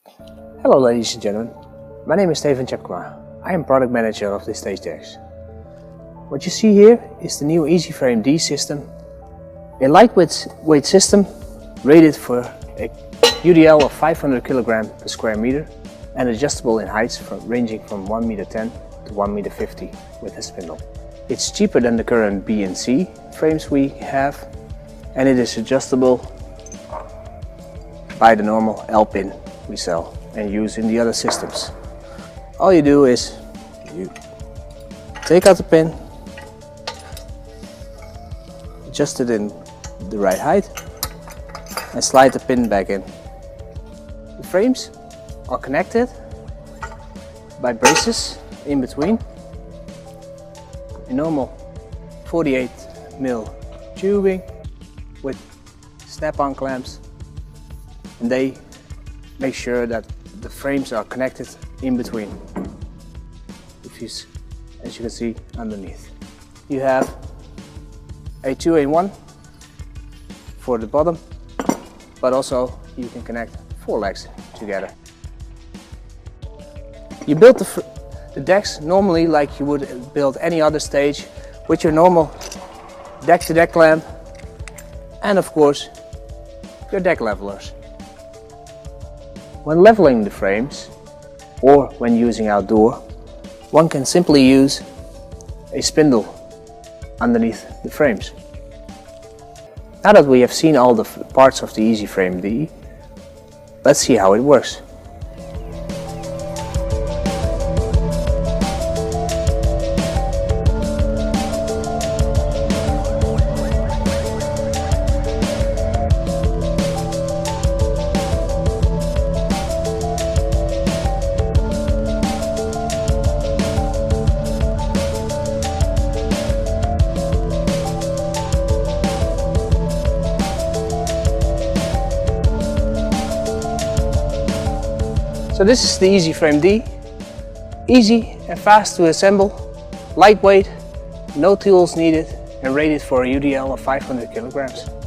Hello ladies and gentlemen, my name is Steven Chapkma. I am product manager of the StageDex. What you see here is the new Easyframe D system, a lightweight system rated for a UDL of 500 kg per square meter and adjustable in heights ranging from 1,10 m to 1,50 m with a spindle. It's cheaper than the current B and C frames we have, and it is adjustable by the normal L pin we sell and use in the other systems. All you do is you take out the pin, adjust it in the right height and slide the pin back in. The frames are connected by braces in between, a normal 48 mm tubing with snap-on clamps, and they make sure that the frames are connected in between. As you can see underneath, you have a 2-in-1 for the bottom, but also you can connect 4 legs together. You build the decks normally like you would build any other stage, with your normal deck-to-deck clamp and of course your deck levelers. When leveling the frames, or when using outdoor, one can simply use a spindle underneath the frames. Now that we have seen all the parts of the Easyframe D, let's see how it works. So this is the Easyframe D, easy and fast to assemble, lightweight, no tools needed, and rated for a UDL of 500 kg.